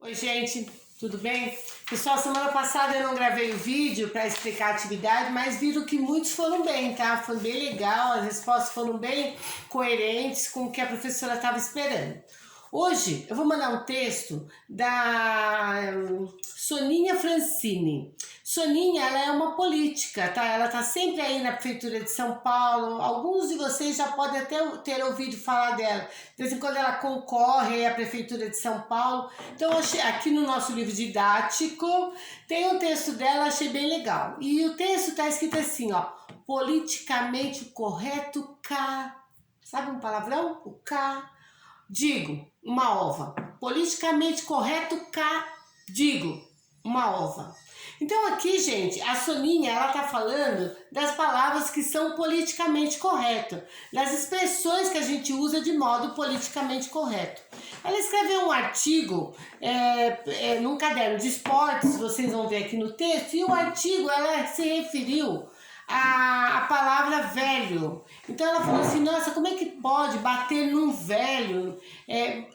Oi, gente, tudo bem? Pessoal, semana passada eu não gravei o vídeo para explicar a atividade, mas viram que muitos foram bem, tá? Foi bem legal, as respostas foram bem coerentes com o que a professora estava esperando. Hoje eu vou mandar um texto da Soninha Francini. Soninha, ela é uma política, tá? Ela tá sempre aí na Prefeitura de São Paulo. Alguns de vocês já podem até ter ouvido falar dela. De vez em quando ela concorre à Prefeitura de São Paulo. Então, aqui no nosso livro didático, tem um texto dela, achei bem legal. E o texto tá escrito assim, ó. Politicamente correto, K. Sabe um palavrão? O K. Digo, uma ova. Politicamente correto, K. Digo, uma ova. Então aqui, gente, a Soninha, ela tá falando das palavras que são politicamente corretas, das expressões que a gente usa de modo politicamente correto. Ela escreveu um artigo num caderno de esportes, vocês vão ver aqui no texto, e o artigo, ela se referiu a palavra velho. Então ela falou assim, nossa, como é que pode bater num velho,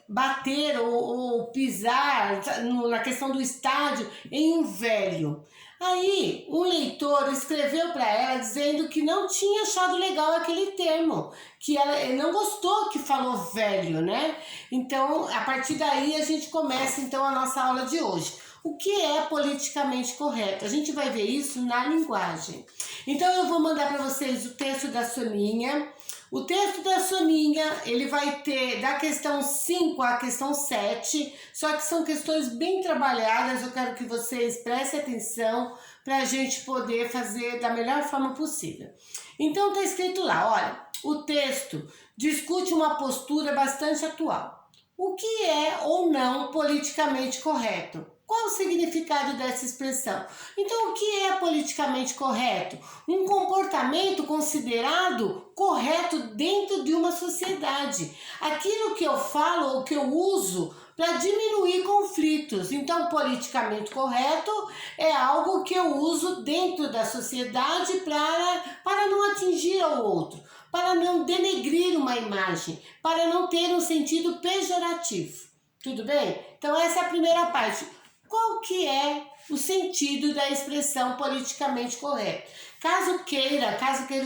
bater ou pisar na questão do estádio em um velho. Aí um leitor escreveu para ela dizendo que não tinha achado legal aquele termo, que ela não gostou que falou velho, né? Então a partir daí a gente começa então a nossa aula de hoje. O que é politicamente correto? A gente vai ver isso na linguagem. Então eu vou mandar para vocês o texto da Soninha. O texto da Soninha, ele vai ter da questão 5 à questão 7, só que são questões bem trabalhadas, eu quero que vocês prestem atenção para a gente poder fazer da melhor forma possível. Então tá escrito lá, olha, o texto discute uma postura bastante atual. O que é ou não politicamente correto? Qual o significado dessa expressão? Então, o que é politicamente correto? Um comportamento considerado correto dentro de uma sociedade. Aquilo que eu falo ou que eu uso para diminuir conflitos. Então, politicamente correto é algo que eu uso dentro da sociedade para não atingir ao outro, para não denegrir uma imagem, para não ter um sentido pejorativo. Tudo bem? Então, essa é a primeira parte. Qual que é o sentido da expressão politicamente correto? Caso queira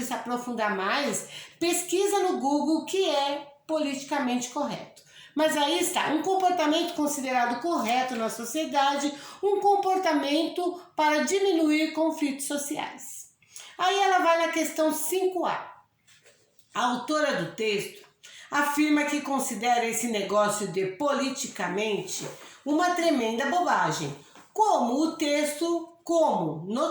se aprofundar mais, pesquisa no Google o que é politicamente correto. Mas aí está, um comportamento considerado correto na sociedade, um comportamento para diminuir conflitos sociais. Aí ela vai na questão 5A. A autora do texto afirma que considera esse negócio de politicamente uma tremenda bobagem. No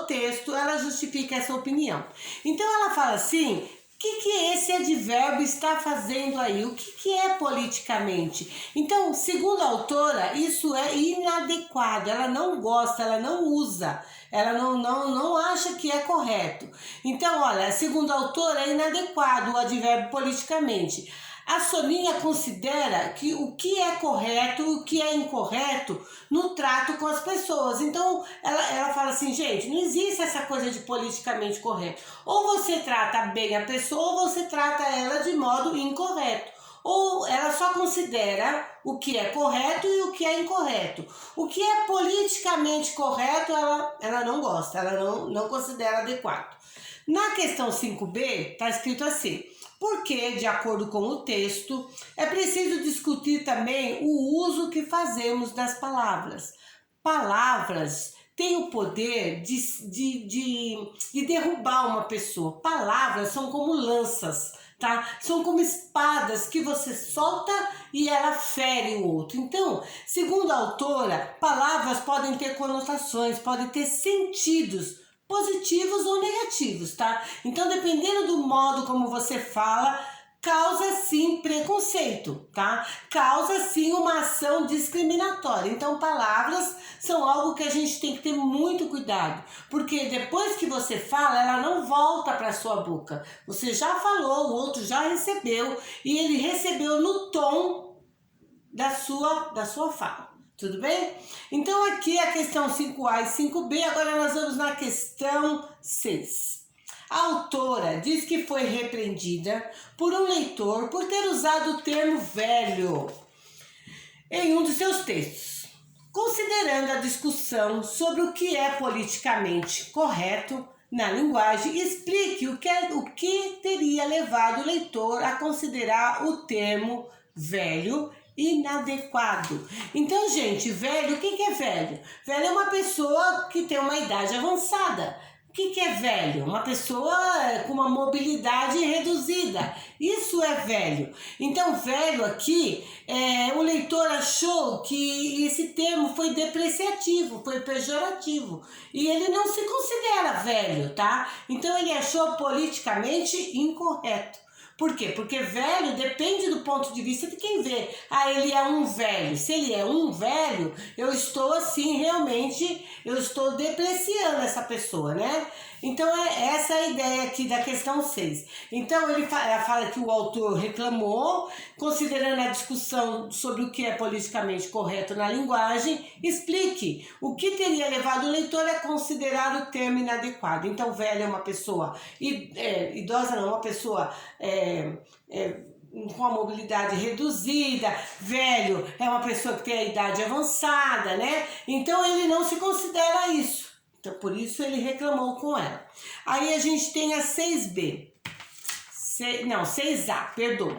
texto ela justifica essa opinião. Então ela fala assim, o que esse advérbio está fazendo aí? O que é politicamente? Então, segundo a autora, isso é inadequado, ela não gosta, ela não usa, ela não acha que é correto. Então, olha, segundo a autora, é inadequado o advérbio politicamente. A Soninha considera que o que é correto e o que é incorreto no trato com as pessoas. Então, ela fala assim, gente, não existe essa coisa de politicamente correto. Ou você trata bem a pessoa ou você trata ela de modo incorreto. Ou ela só considera o que é correto e o que é incorreto. O que é politicamente correto, ela não gosta, ela não considera adequado. Na questão 5B, está escrito assim, porque, de acordo com o texto, é preciso discutir também o uso que fazemos das palavras. Palavras têm o poder de derrubar uma pessoa. Palavras são como lanças, tá? São como espadas que você solta e ela fere o outro. Então, segundo a autora, palavras podem ter conotações, podem ter sentidos positivos ou negativos, tá? Então, dependendo do modo como você fala, causa sim preconceito, tá? Causa sim uma ação discriminatória. Então, palavras são algo que a gente tem que ter muito cuidado, porque depois que você fala, ela não volta para sua boca. Você já falou, o outro já recebeu e ele recebeu no tom da sua fala. Tudo bem? Então aqui a questão 5A e 5B, agora nós vamos na questão 6. A autora diz que foi repreendida por um leitor por ter usado o termo velho em um dos seus textos. Considerando a discussão sobre o que é politicamente correto na linguagem, explique o que teria levado o leitor a considerar o termo velho inadequado. Então, gente, velho, o que é velho? Velho é uma pessoa que tem uma idade avançada. O que é velho? Uma pessoa com uma mobilidade reduzida. Isso é velho. Então, velho aqui, o leitor achou que esse termo foi depreciativo, foi pejorativo. E ele não se considera velho, tá? Então, ele achou politicamente incorreto. Por quê? Porque velho depende do ponto de vista de quem vê. Ah, ele é um velho. Se ele é um velho, eu estou assim, realmente, eu estou depreciando essa pessoa, né? Então, essa é a ideia aqui da questão 6. Então, ela fala que o autor reclamou, considerando a discussão sobre o que é politicamente correto na linguagem, explique o que teria levado o leitor a considerar o termo inadequado. Então, velho é uma pessoa, idosa não, uma pessoa com a mobilidade reduzida, velho é uma pessoa que tem a idade avançada, né? Então, ele não se considera isso. Então, por isso ele reclamou com ela. Aí a gente tem a 6B. 6A, perdão.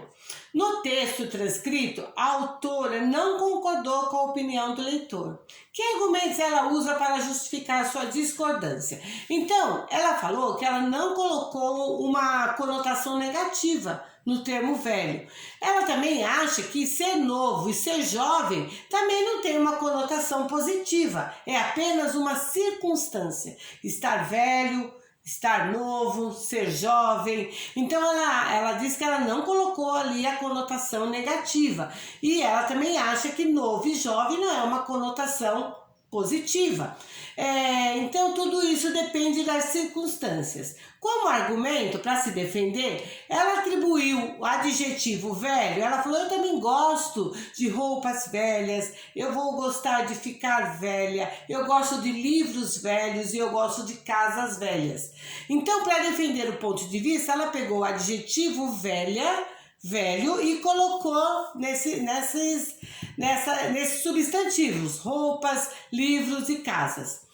No texto transcrito, a autora não concordou com a opinião do leitor. Que argumentos ela usa para justificar a sua discordância? Então, ela falou que ela não colocou uma conotação negativa no termo velho. Ela também acha que ser novo e ser jovem também não tem uma conotação positiva. É apenas uma circunstância. Estar velho, estar novo, ser jovem. Então ela diz que ela não colocou ali a conotação negativa. E ela também acha que novo e jovem não é uma conotação positiva. Então tudo isso depende das circunstâncias. Como argumento para se defender, ela atribuiu o adjetivo velho. Ela falou: eu também gosto de roupas velhas, eu vou gostar de ficar velha, eu gosto de livros velhos e eu gosto de casas velhas. Então, para defender o ponto de vista, ela pegou o adjetivo velho e colocou nesses substantivos: roupas, livros e casas.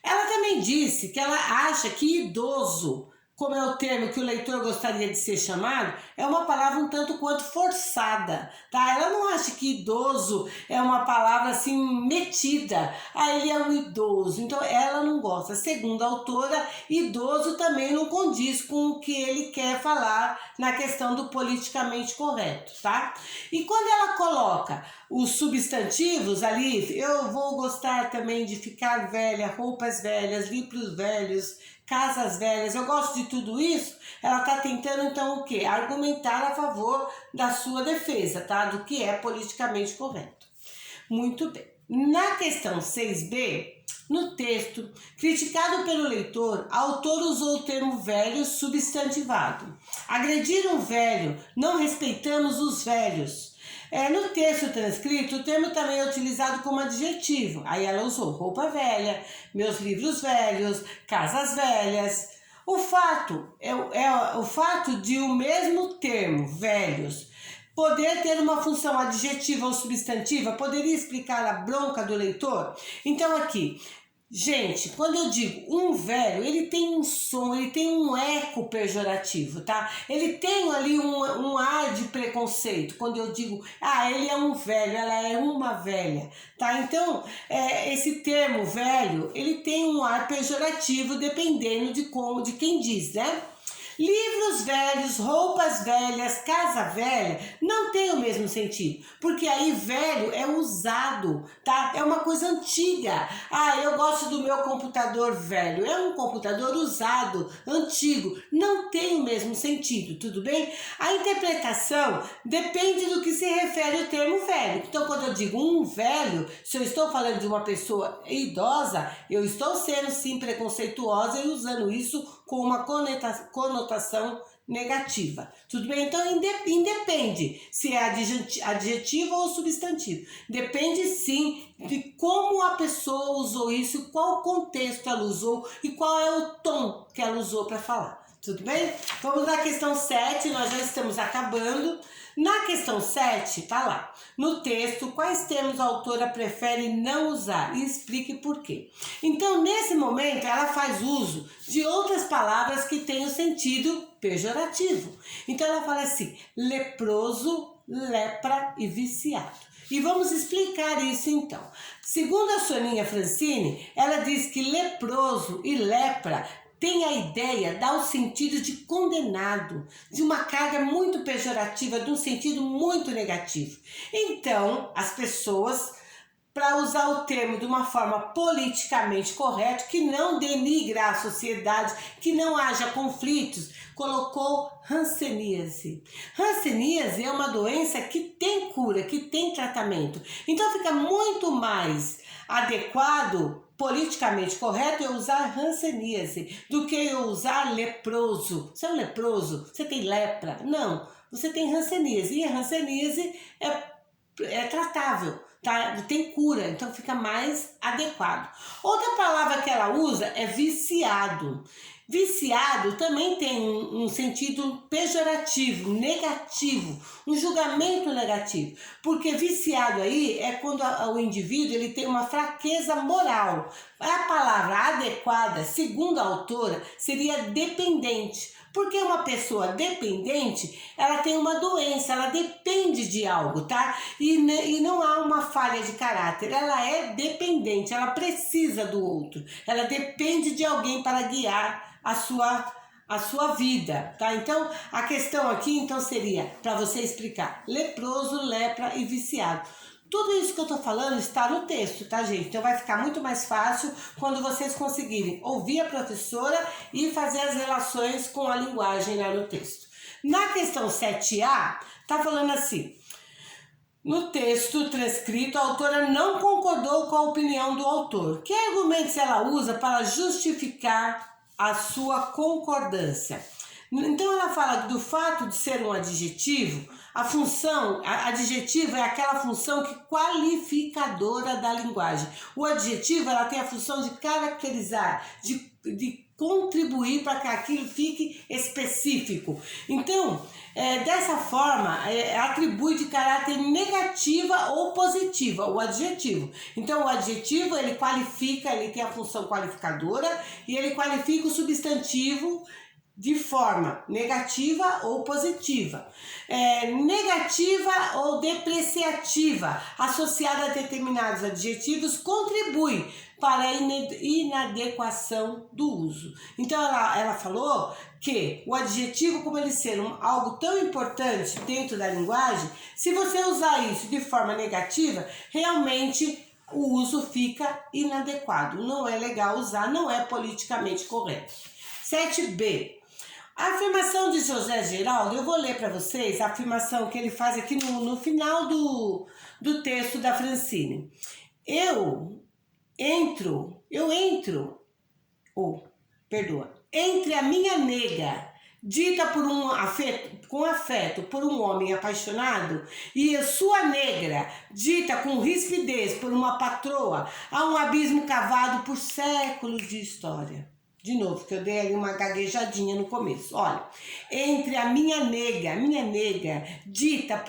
Ela também disse que ela acha que idoso, como é o termo que o leitor gostaria de ser chamado, é uma palavra um tanto quanto forçada, tá? Ela não acha que idoso é uma palavra assim metida. Ah, ele é um idoso, então ela não gosta. Segundo a autora, idoso também não condiz com o que ele quer falar na questão do politicamente correto, tá? E quando ela coloca os substantivos ali, eu vou gostar também de ficar velha, roupas velhas, livros velhos, casas velhas, eu gosto de tudo isso. Ela está tentando então o quê? Argumentar a favor da sua defesa, tá? Do que é politicamente correto. Muito bem. Na questão 6B, no texto criticado pelo leitor, a autora usou o termo velho substantivado. Agredir um velho, não respeitamos os velhos. No texto transcrito, o termo também é utilizado como adjetivo. Aí ela usou roupa velha, meus livros velhos, casas velhas. O fato de o mesmo termo, velhos, poder ter uma função adjetiva ou substantiva, poderia explicar a bronca do leitor? Então aqui, gente, quando eu digo um velho, ele tem um som, ele tem um eco pejorativo, tá? Ele tem ali um ar de preconceito. Quando eu digo, ele é um velho, ela é uma velha, tá? Então, esse termo velho, ele tem um ar pejorativo dependendo de quem diz, né? Livros velhos, roupas velhas, casa velha, não tem o mesmo sentido, porque aí velho é usado, tá? É uma coisa antiga. Eu gosto do meu computador velho, é um computador usado, antigo, não tem o mesmo sentido, tudo bem? A interpretação depende do que se refere o termo velho. Então, quando eu digo um velho, se eu estou falando de uma pessoa idosa, eu estou sendo sim preconceituosa e usando isso com uma conotação negativa. Tudo bem? Então, independe se é adjetivo ou substantivo. Depende sim de como a pessoa usou isso, qual contexto ela usou e qual é o tom que ela usou para falar. Tudo bem? Vamos à questão 7, nós já estamos acabando. Na questão 7, tá lá. No texto, quais termos a autora prefere não usar e explique por quê. Então, nesse momento, ela faz uso de outras palavras que têm o sentido pejorativo. Então, ela fala assim, leproso, lepra e viciado. E vamos explicar isso então. Segundo a Soninha Francine, ela diz que leproso e lepra tem a ideia, dá o sentido de condenado, de uma carga muito pejorativa, de um sentido muito negativo. Então, as pessoas, para usar o termo de uma forma politicamente correta, que não denigra a sociedade, que não haja conflitos, colocou hanseníase. Hanseníase é uma doença que tem cura, que tem tratamento. Então fica muito mais adequado, politicamente correto, eu usar hanseníase do que eu usar leproso. Você é um leproso? Você tem lepra? Não, você tem hanseníase. E a hanseníase é tratável, tá? Tem cura, então fica mais adequado. Outra palavra que ela usa é viciado. Viciado também tem um sentido pejorativo, negativo, um julgamento negativo, porque viciado aí é quando o indivíduo ele tem uma fraqueza moral. A palavra adequada, segundo a autora, seria dependente. Porque uma pessoa dependente, ela tem uma doença, ela depende de algo, tá? E não há uma falha de caráter, ela é dependente, ela precisa do outro, ela depende de alguém para guiar a sua vida, tá? Então, a questão aqui, então, seria para você explicar leproso, lepra e viciado. Tudo isso que eu tô falando está no texto, tá, gente? Então vai ficar muito mais fácil quando vocês conseguirem ouvir a professora e fazer as relações com a linguagem lá no texto. Na questão 7A, tá falando assim: no texto transcrito, a autora não concordou com a opinião do autor. Que argumentos ela usa para justificar a sua concordância? Então ela fala do fato de ser um adjetivo, a função, adjetivo é aquela função que qualificadora da linguagem. O adjetivo ela tem a função de caracterizar, de contribuir para que aquilo fique específico. Então, dessa forma, atribui de caráter negativa ou positiva o adjetivo. Então, o adjetivo ele qualifica, ele tem a função qualificadora e ele qualifica o substantivo de forma negativa ou positiva, negativa ou depreciativa, associada a determinados adjetivos, contribui para a inadequação do uso. Então ela falou que o adjetivo, como ele ser algo tão importante dentro da linguagem, se você usar isso de forma negativa, realmente o uso fica inadequado, não é legal usar, não é politicamente correto. 7b. A afirmação de José Geraldo, eu vou ler para vocês a afirmação que ele faz aqui no final do texto da Francine. Entre a minha nega, dita com afeto por um homem apaixonado, e a sua negra, dita com rispidez por uma patroa, há um abismo cavado por séculos de história. De novo, que eu dei ali uma gaguejadinha no começo. Olha, entre a minha nega, dita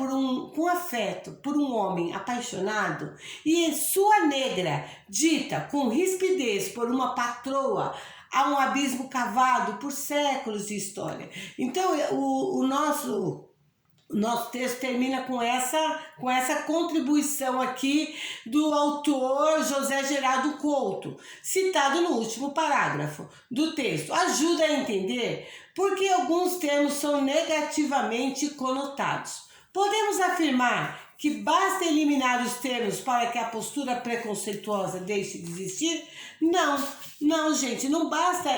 com afeto por um homem apaixonado, e sua negra, dita com rispidez por uma patroa, há um abismo cavado por séculos de história. Então, o nosso texto termina com essa contribuição aqui do autor José Geraldo Couto, citado no último parágrafo do texto. Ajuda a entender por que alguns termos são negativamente conotados. Podemos afirmar que basta eliminar os termos para que a postura preconceituosa deixe de existir? Não, gente, não basta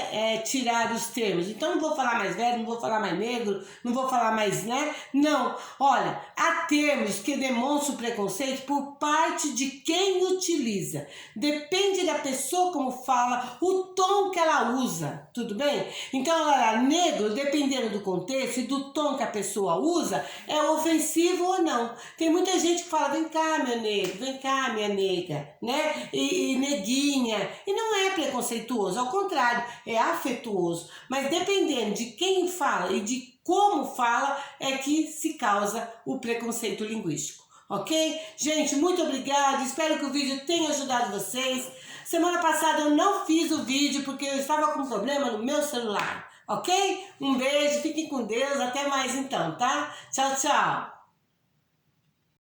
tirar os termos. Então não vou falar mais velho, não vou falar mais negro, não vou falar mais, né? Não, olha, há termos que demonstram preconceito por parte de quem utiliza. Depende da pessoa como fala, o tom que ela usa, tudo bem? Então, olha, negro, dependendo do contexto e do tom que a pessoa usa, é ofensivo ou não. Tem muita muita gente que fala, vem cá, meu negro, vem cá, minha nega, né? E neguinha. E não é preconceituoso, ao contrário, é afetuoso. Mas dependendo de quem fala e de como fala, é que se causa o preconceito linguístico. Ok? Gente, muito obrigada. Espero que o vídeo tenha ajudado vocês. Semana passada eu não fiz o vídeo porque eu estava com problema no meu celular. Ok? Um beijo, fiquem com Deus. Até mais então, tá? Tchau, tchau.